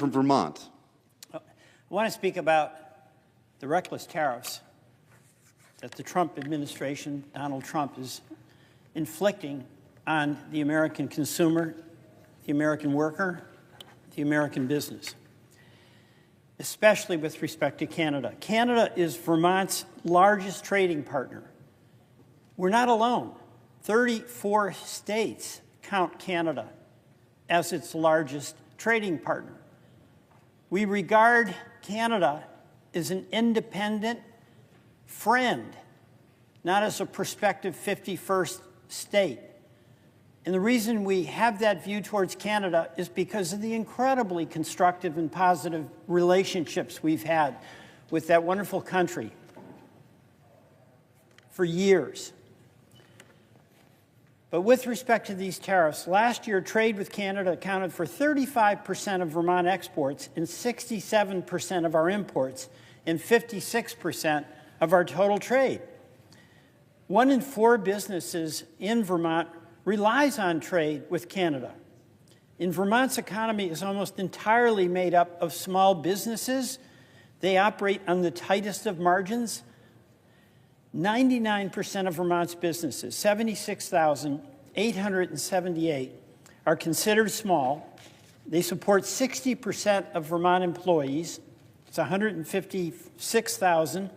from Vermont. I want to speak about the reckless tariffs that the Trump administration, Donald Trump, is inflicting on the American consumer, the American worker, the American business, especially with respect to Canada. Canada is Vermont's largest trading partner. We're not alone. 34 states count Canada as its largest trading partner. We regard Canada as an independent friend, not as a prospective 51st state. And the reason we have that view towards Canada is because of the incredibly constructive and positive relationships we've had with that wonderful country for years. But with respect to these tariffs, last year trade with Canada accounted for 35% of Vermont exports and 67% of our imports and 56% of our total trade. 1 in 4 businesses in Vermont relies on trade with Canada. And Vermont's economy is almost entirely made up of small businesses. They operate on the tightest of margins. 99% of Vermont's businesses, 76,878, are considered small. They support 60% of Vermont employees. It's 156,000.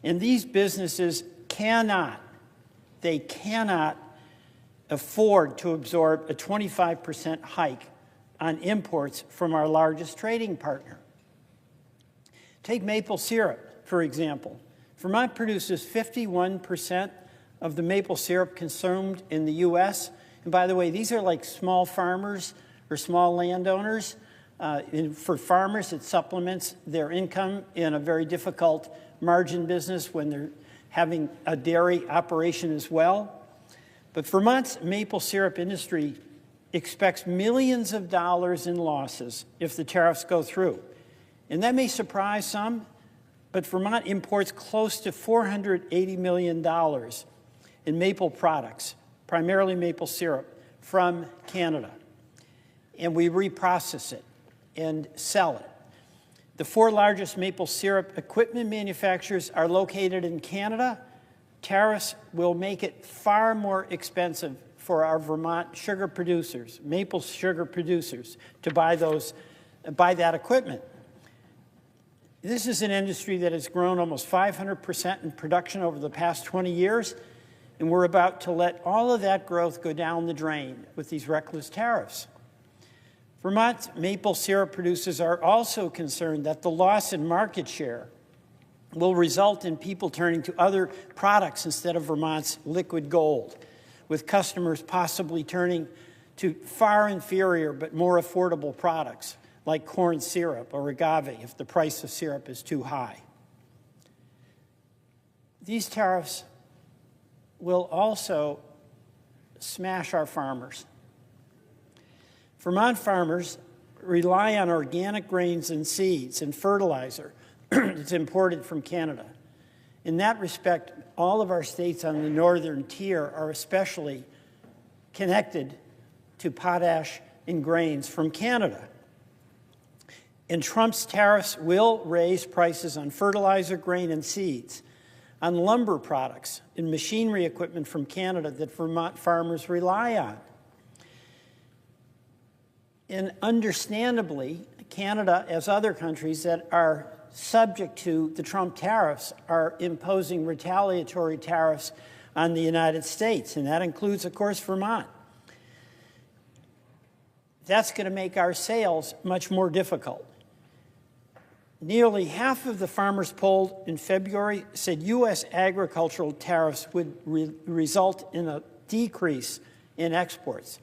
And these businesses cannot afford to absorb a 25% hike on imports from our largest trading partner. Take maple syrup, for example. Vermont produces 51% of the maple syrup consumed in the U.S. And by the way, these are like small farmers or small landowners. For farmers, it supplements their income in a very difficult margin business when they're having a dairy operation as well. But Vermont's maple syrup industry expects millions of dollars in losses if the tariffs go through. And that may surprise some, but Vermont imports close to $480 million in maple products, primarily maple syrup, from Canada. And we reprocess it and sell it. The 4 largest maple syrup equipment manufacturers are located in Canada. Tariffs will make it far more expensive for our Vermont sugar producers, maple sugar producers, to buy that equipment. This is an industry that has grown almost 500% in production over the past 20 years, and we're about to let all of that growth go down the drain with these reckless tariffs. Vermont's maple syrup producers are also concerned that the loss in market share will result in people turning to other products instead of Vermont's liquid gold, with customers possibly turning to far inferior but more affordable products like corn syrup or agave if the price of syrup is too high. These tariffs will also smash our farmers. Vermont farmers rely on organic grains and seeds and fertilizer that's imported from Canada. In that respect, all of our states on the northern tier are especially connected to potash and grains from Canada. And Trump's tariffs will raise prices on fertilizer, grain, and seeds, on lumber products and machinery equipment from Canada that Vermont farmers rely on. And understandably, Canada, as other countries that are subject to the Trump tariffs, are imposing retaliatory tariffs on the United States, and that includes, of course, Vermont. That's going to make our sales much more difficult. Nearly half of the farmers polled in February said U.S. agricultural tariffs would result in a decrease in exports.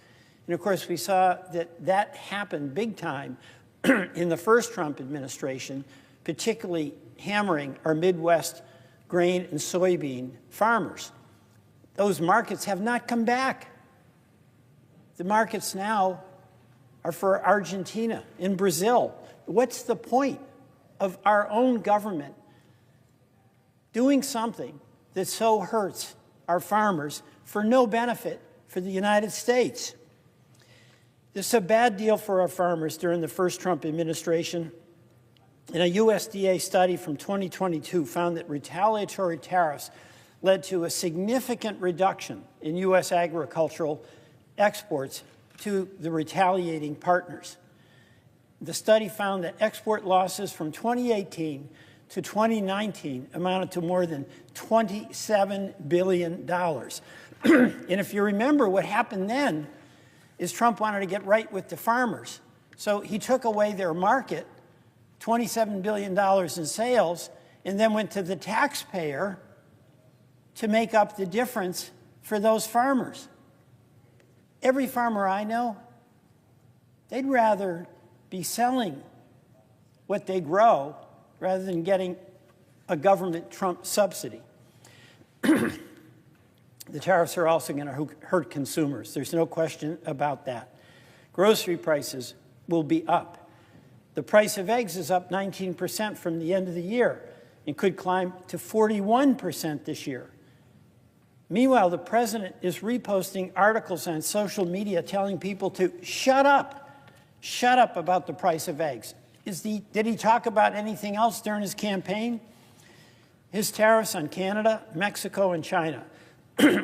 And of course, we saw that happen big time in the first Trump administration, particularly hammering our Midwest grain and soybean farmers. Those markets have not come back. The markets now are for Argentina and Brazil. What's the point of our own government doing something that so hurts our farmers for no benefit for the United States? This is a bad deal for our farmers during the first Trump administration. And a USDA study from 2022 found that retaliatory tariffs led to a significant reduction in U.S. agricultural exports to the retaliating partners. The study found that export losses from 2018 to 2019 amounted to more than $27 billion. And if you remember, what happened then is Trump wanted to get right with the farmers. So he took away their market, $27 billion in sales, and then went to the taxpayer to make up the difference for those farmers. Every farmer I know, they'd rather be selling what they grow rather than getting a government Trump subsidy. The tariffs are also going to hurt consumers. There's no question about that. Grocery prices will be up. The price of eggs is up 19% from the end of the year and could climb to 41% this year. Meanwhile, the president is reposting articles on social media telling people to shut up about the price of eggs. Did he talk about anything else during his campaign? His tariffs on Canada, Mexico, and China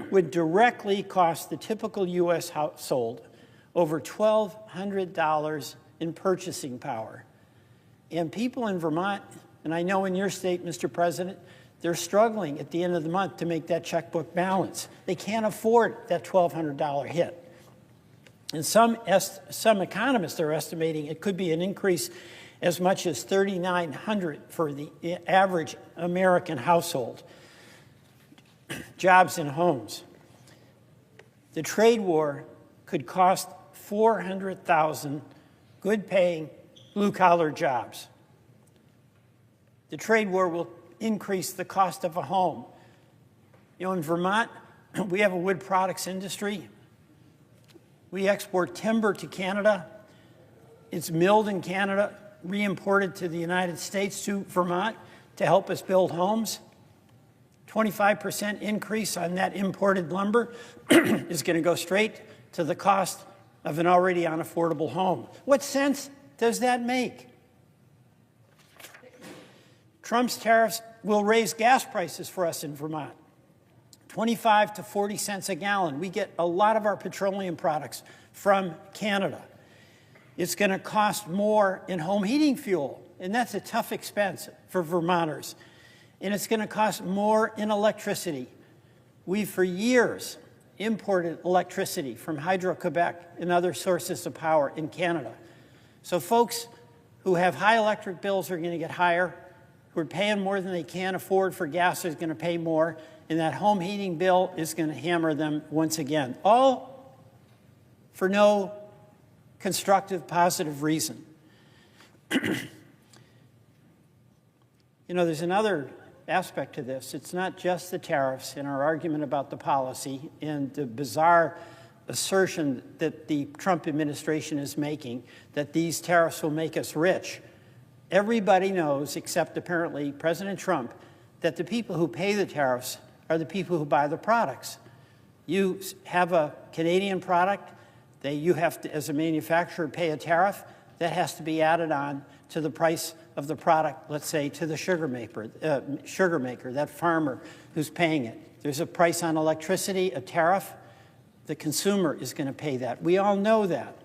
would directly cost the typical U.S. household over $1,200 in purchasing power. And people in Vermont, and I know in your state, Mr. President, they're struggling at the end of the month to make that checkbook balance. They can't afford that $1,200 hit. And some economists are estimating it could be an increase as much as $3,900 for the average American household. Jobs and homes. The trade war could cost 400,000 good-paying, blue-collar jobs. The trade war will increase the cost of a home. You know, in Vermont, we have a wood products industry. We export timber to Canada. It's milled in Canada, re-imported to the United States to Vermont to help us build homes. 25% increase on that imported lumber is going to go straight to the cost of an already unaffordable home. What sense does that make? Trump's tariffs will raise gas prices for us in Vermont, 25 to 40 cents a gallon. We get a lot of our petroleum products from Canada. It's going to cost more in home heating fuel, and that's a tough expense for Vermonters. And it's going to cost more in electricity. We've, for years, imported electricity from Hydro-Quebec and other sources of power in Canada. So folks who have high electric bills are going to get higher, who are paying more than they can afford for gas are going to pay more, and that home heating bill is going to hammer them once again, all for no constructive, positive reason. You know, there's another aspect to this. It's not just the tariffs and our argument about the policy and the bizarre assertion that the Trump administration is making that these tariffs will make us rich. Everybody knows, except apparently President Trump, that the people who pay the tariffs are the people who buy the products. You have a Canadian product, you have to, as a manufacturer, pay a tariff. That has to be added on to the price of the product, let's say, to the sugar maker, that farmer who's paying it. There's a price on electricity, a tariff. The consumer is going to pay that. We all know that.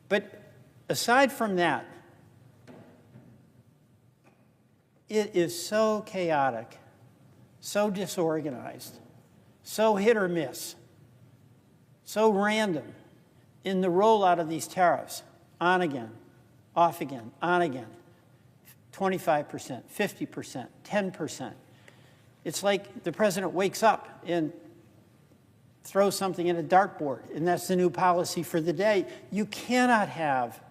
But aside from that, it is so chaotic, so disorganized, so hit or miss, so random in the rollout of these tariffs. On again, off again, on again. 25%, 50%, 10%. It's like the president wakes up and throws something in a dartboard, and that's the new policy for the day. You cannot have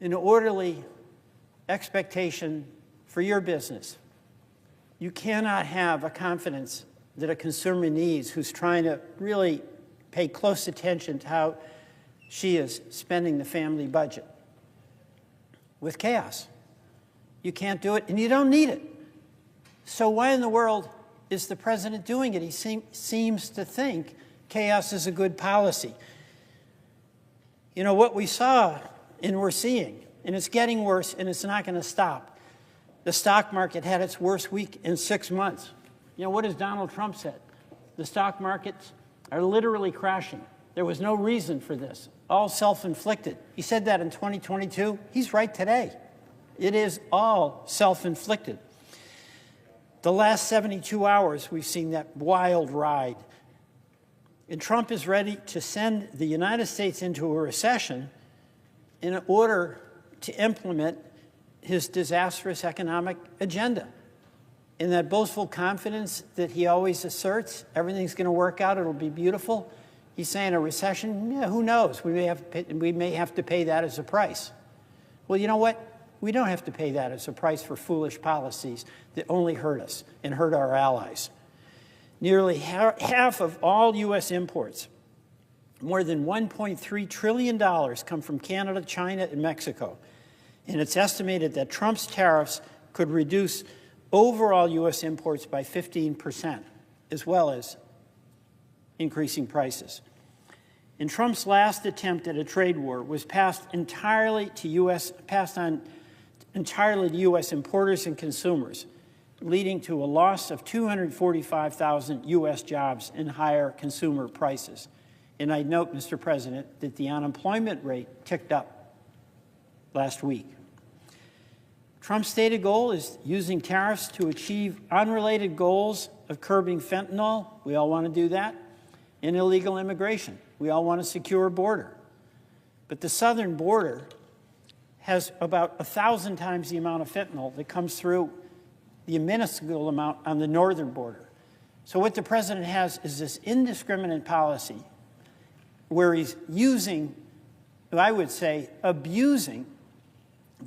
an orderly expectation for your business. You cannot have a confidence that a consumer needs who's trying to really pay close attention to how she is spending the family budget with chaos. You can't do it, and you don't need it. So why in the world is the president doing it? He seems to think chaos is a good policy. You know, what we saw and we're seeing, and it's getting worse and it's not going to stop. The stock market had its worst week in 6 months. You know, what has Donald Trump said? The stock markets are literally crashing. There was no reason for this, all self-inflicted. He said that in 2022. He's right today. It is all self-inflicted. The last 72 hours, we've seen that wild ride. And Trump is ready to send the United States into a recession in order to implement his disastrous economic agenda. In that boastful confidence that he always asserts, everything's going to work out, it'll be beautiful. He's saying a recession, yeah, who knows? We may have to pay that as a price. Well, you know what? We don't have to pay that as a price for foolish policies that only hurt us and hurt our allies. Nearly half of all U.S. imports, more than $1.3 trillion, come from Canada, China, and Mexico. And it's estimated that Trump's tariffs could reduce overall U.S. imports by 15%, as well as increasing prices. And Trump's last attempt at a trade war was passed on entirely to U.S. importers and consumers, leading to a loss of 245,000 U.S. jobs and higher consumer prices. And I note, Mr. President, that the unemployment rate ticked up last week. Trump's stated goal is using tariffs to achieve unrelated goals of curbing fentanyl. We all want to do that. And illegal immigration. We all want a secure border. But the southern border has about 1,000 times the amount of fentanyl that comes through the minuscule amount on the northern border. So what the president has is this indiscriminate policy where he's using, I would say, abusing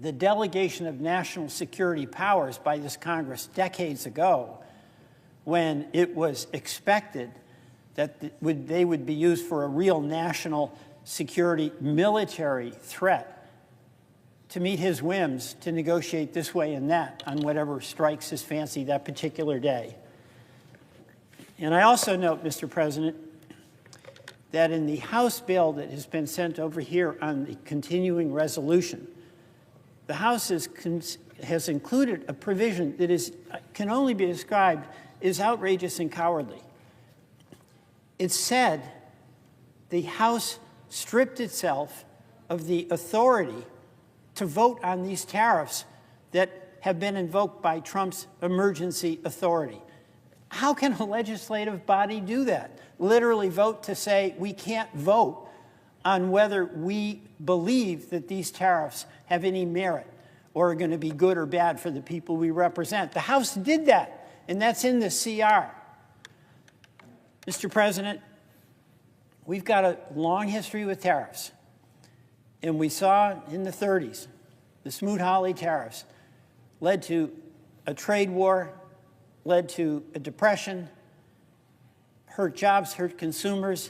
the delegation of national security powers by this Congress decades ago, when it was expected that they would be used for a real national security military threat to meet his whims, to negotiate this way and that on whatever strikes his fancy that particular day. And I also note, Mr. President, that in the House bill that has been sent over here on the continuing resolution, the House has included a provision that can only be described as outrageous and cowardly. It said the House stripped itself of the authority to vote on these tariffs that have been invoked by Trump's emergency authority. How can a legislative body do that? Literally vote to say we can't vote on whether we believe that these tariffs have any merit or are going to be good or bad for the people we represent. The House did that, and that's in the CR. Mr. President, we've got a long history with tariffs. And we saw in the 30s, the Smoot-Hawley tariffs led to a trade war, led to a depression, hurt jobs, hurt consumers.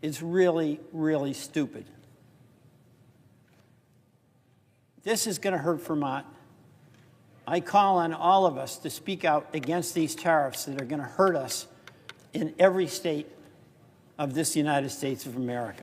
It's really, really stupid. This is going to hurt Vermont. I call on all of us to speak out against these tariffs that are going to hurt us in every state of this United States of America.